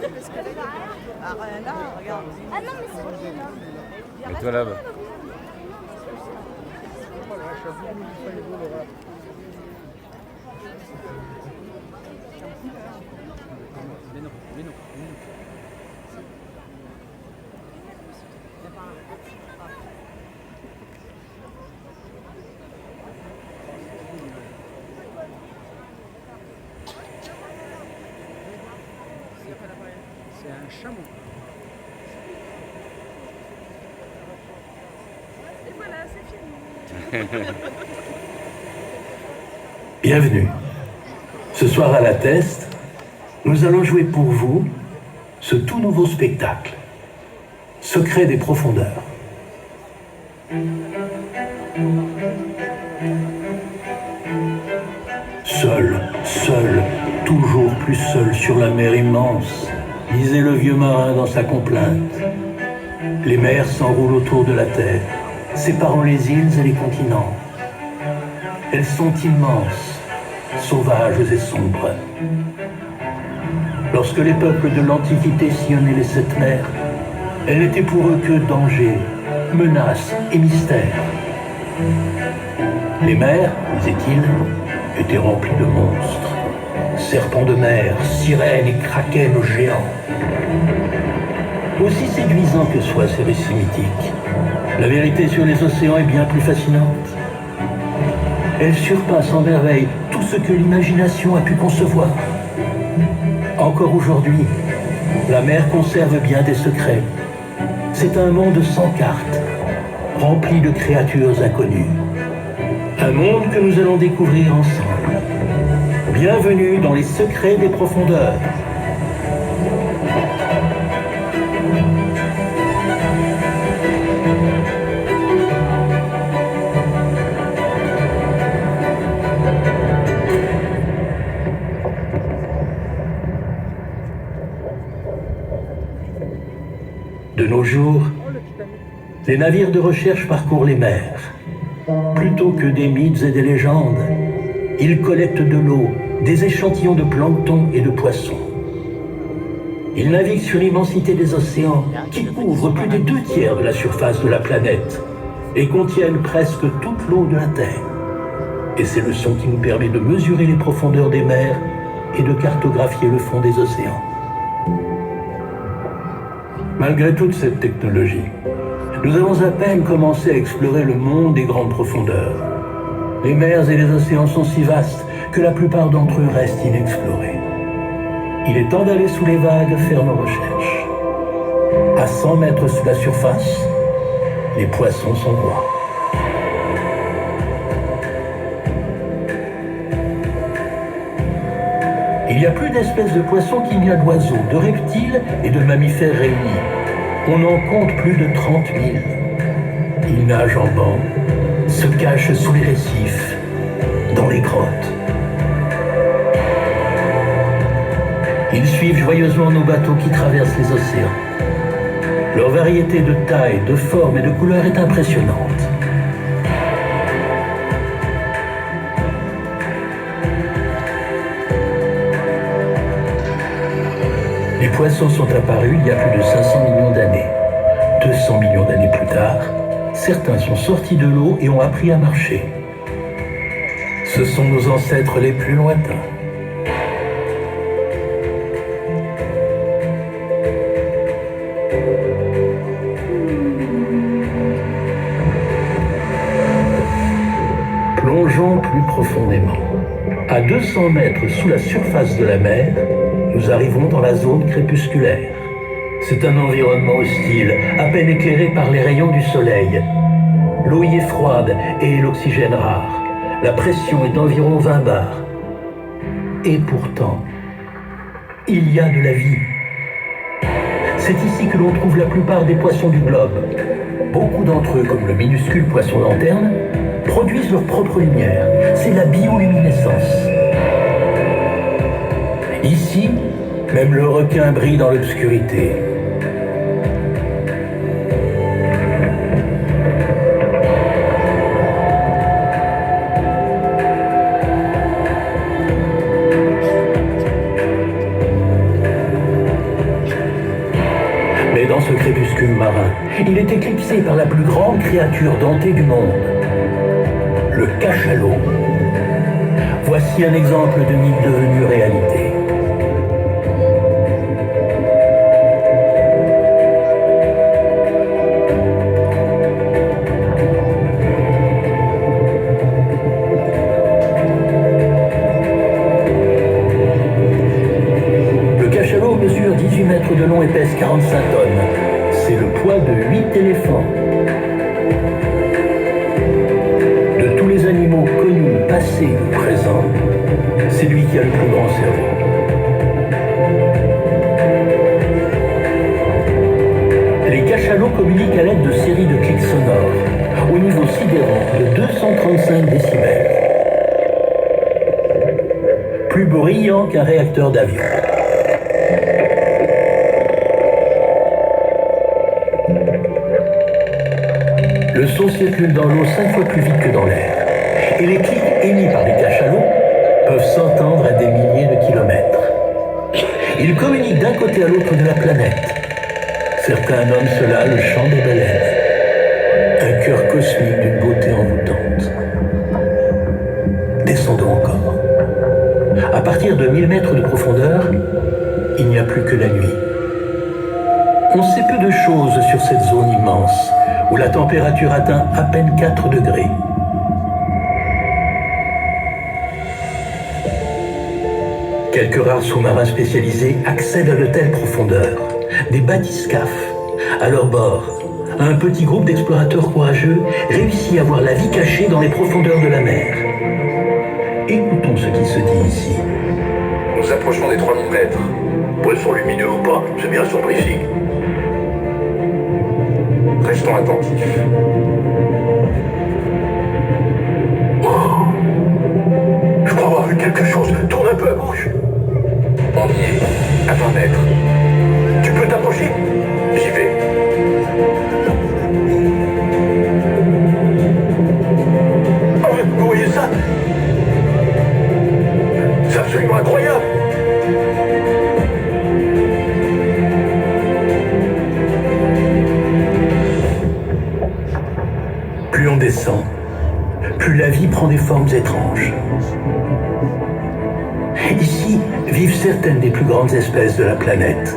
Ah, là, regarde. Ah non, mais c'est vrai. Et toi là-bas. Mais non. C'est un chameau. Et voilà, c'est fini. Bienvenue. Ce soir à la Teste, nous allons jouer pour vous ce tout nouveau spectacle, Secret des profondeurs. Seul, toujours plus seul sur la mer immense, disait le vieux marin dans sa complainte. Les mers s'enroulent autour de la terre, séparant les îles et les continents. Elles sont immenses, sauvages et sombres. Lorsque les peuples de l'Antiquité sillonnaient les sept mers, elles n'étaient pour eux que dangers, menaces et mystères. Les mers, disaient-ils, étaient remplies de monstres, serpents de mer, sirènes et kraken géants. Aussi séduisants que soient ces récits mythiques, la vérité sur les océans est bien plus fascinante. Elle surpasse en merveille tout ce que l'imagination a pu concevoir. Encore aujourd'hui, la mer conserve bien des secrets. C'est un monde sans carte, rempli de créatures inconnues. Un monde que nous allons découvrir ensemble. Bienvenue dans les secrets des profondeurs. De nos jours, les navires de recherche parcourent les mers. Plutôt que des mythes et des légendes, ils collectent de l'eau, des échantillons de plancton et de poissons. Ils naviguent sur l'immensité des océans qui couvrent plus des 2/3 de la surface de la planète et contiennent presque toute l'eau de la Terre. Et c'est le son qui nous permet de mesurer les profondeurs des mers et de cartographier le fond des océans. Malgré toute cette technologie, nous avons à peine commencé à explorer le monde des grandes profondeurs. Les mers et les océans sont si vastes que la plupart d'entre eux restent inexplorés. Il est temps d'aller sous les vagues faire nos recherches. À 100 mètres sous la surface, les poissons sont rois. Il y a plus d'espèces de poissons qu'il n'y a d'oiseaux, de reptiles et de mammifères réunis. On en compte plus de 30 000. Ils nagent en banc, se cachent sous les récifs, dans les grottes. Ils suivent joyeusement nos bateaux qui traversent les océans. Leur variété de taille, de forme et de couleur est impressionnante. Les poissons sont apparus il y a plus de 500 millions d'années. 200 millions d'années plus tard, certains sont sortis de l'eau et ont appris à marcher. Ce sont nos ancêtres les plus lointains. Plongeons plus profondément. À 200 mètres sous la surface de la mer, nous arrivons dans la zone crépusculaire. C'est un environnement hostile, à peine éclairé par les rayons du soleil. L'eau y est froide et l'oxygène rare. La pression est d'environ 20 bars. Et pourtant, il y a de la vie. C'est ici que l'on trouve la plupart des poissons du globe. Beaucoup d'entre eux, comme le minuscule poisson lanterne, produisent leur propre lumière. C'est la bioluminescence. Ici, même le requin brille dans l'obscurité. dans ce crépuscule marin, il est éclipsé par la plus grande créature dentée du monde, le cachalot. Voici un exemple de mythe devenu réalité. Le cachalot mesure 18 mètres de long et pèse 45 tonnes. C'est le poids de 8 éléphants. De tous les animaux connus, passés ou présents, c'est lui qui a le plus grand cerveau. Les cachalots communiquent à l'aide de séries de clics sonores, au niveau sidérant de 235 décibels. Plus brillant qu'un réacteur d'avion. Le son circule dans l'eau 5 fois plus vite que dans l'air. Et les clics émis par les cachalots peuvent s'entendre à des milliers de kilomètres. Ils communiquent d'un côté à l'autre de la planète. Certains nomment cela le chant des baleines. Un cœur cosmique d'une beauté envoûtante. Descendons encore. À partir de 1000 mètres de profondeur, il n'y a plus que la nuit. On sait peu de choses sur cette zone immense, où la température atteint à peine 4 degrés. Quelques rares sous-marins spécialisés accèdent à de telles profondeurs, des bathyscaphes. À leur bord, un petit groupe d'explorateurs courageux réussit à voir la vie cachée dans les profondeurs de la mer. Écoutons ce qui se dit ici. Nous approchons des 3000 mètres. Poisson lumineux ou pas, c'est bien sombre ici. Restons attentifs. Oh, je crois avoir vu quelque chose. Tourne un peu à gauche. On y est, à 20 mètres. Tu peux t'approcher? J'y vais. Oh, vous voyez ça? C'est absolument incroyable. Plus on descend, plus la vie prend des formes étranges. Ici vivent certaines des plus grandes espèces de la planète.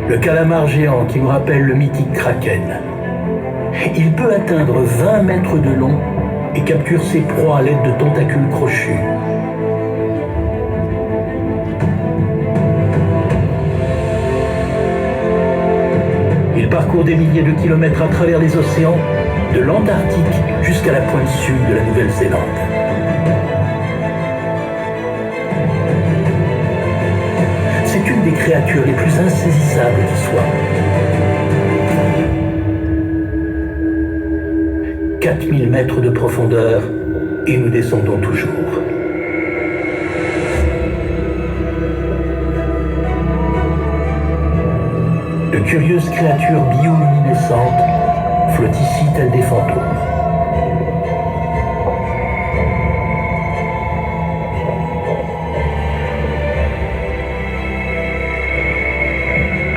Le calamar géant qui nous rappelle le mythique kraken. Il peut atteindre 20 mètres de long et capture ses proies à l'aide de tentacules crochus. Il parcourt des milliers de kilomètres à travers les océans, de l'Antarctique jusqu'à la pointe sud de la Nouvelle-Zélande. C'est une des créatures les plus insaisissables qui soit. 4000 mètres de profondeur et nous descendons toujours. De curieuses créatures bioluminescentes flottent ici telles des fantômes.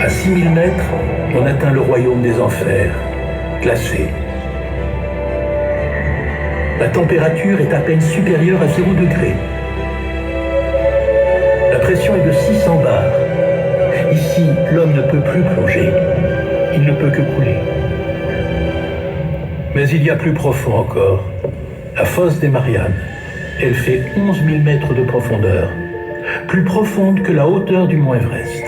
À 6000 mètres, on atteint le royaume des enfers, glacé. La température est à peine supérieure à 0 degré. La pression est de 600 bars. Ici, l'homme ne peut plus plonger. Il ne peut que couler. Mais il y a plus profond encore. La fosse des Mariannes. Elle fait 11 000 mètres de profondeur. Plus profonde que la hauteur du mont Everest.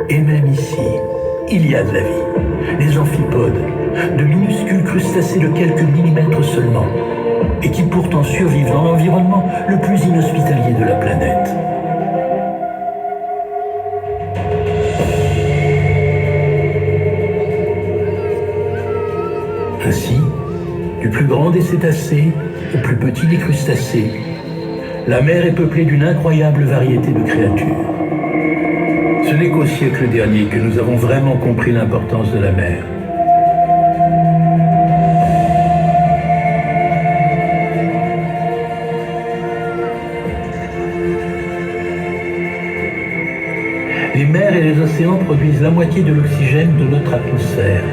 Et même ici, il y a de la vie. Les amphipodes, de minuscules crustacés de quelques millimètres seulement, et qui pourtant survivent dans l'environnement le plus inhospitalier de la planète. Ainsi, du plus grand des cétacés au plus petit des crustacés, la mer est peuplée d'une incroyable variété de créatures. Ce n'est qu'au siècle dernier que nous avons vraiment compris l'importance de la mer. produisent la moitié de l'oxygène de notre atmosphère.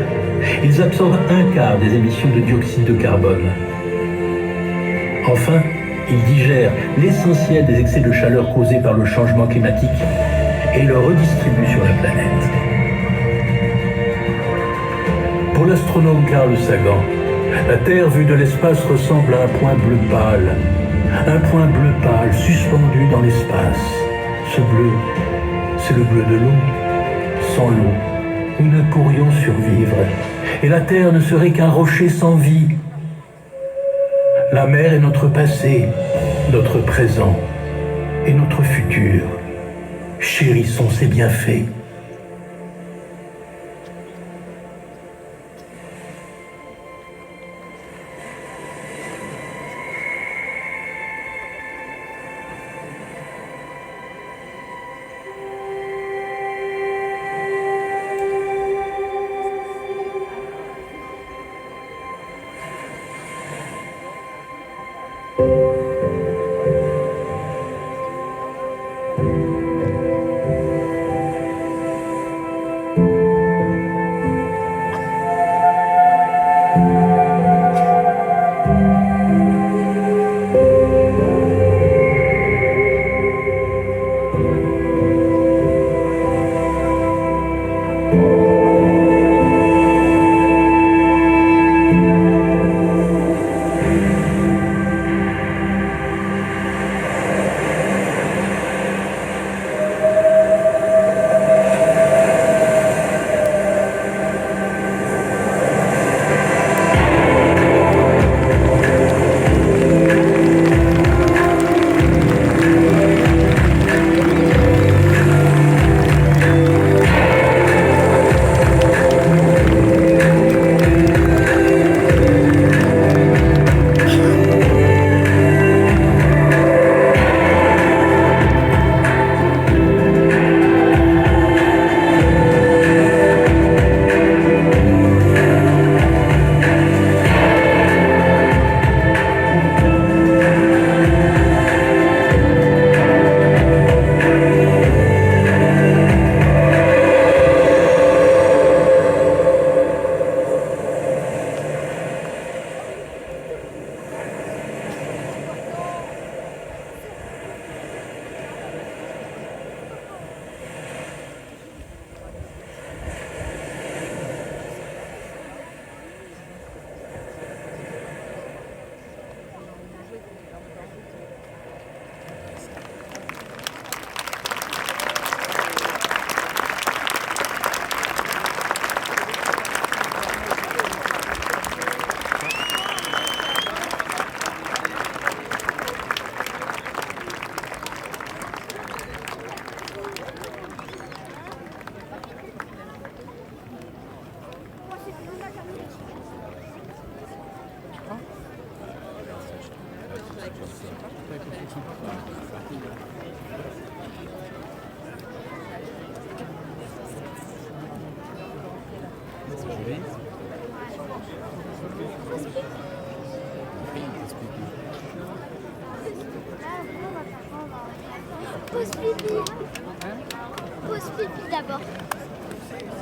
Ils absorbent un quart des émissions de dioxyde de carbone. Enfin, ils digèrent l'essentiel des excès de chaleur causés par le changement climatique et le redistribuent sur la planète. Pour l'astronome Carl Sagan, la Terre vue de l'espace ressemble à un point bleu pâle. Un point bleu pâle suspendu dans l'espace. Ce bleu, c'est le bleu de l'eau. Sans l'eau, nous ne pourrions survivre. Et la Terre ne serait qu'un rocher sans vie. La mer est notre passé, notre présent et notre futur. Chérissons ses bienfaits. Pause pipi. Pause pipi d'abord.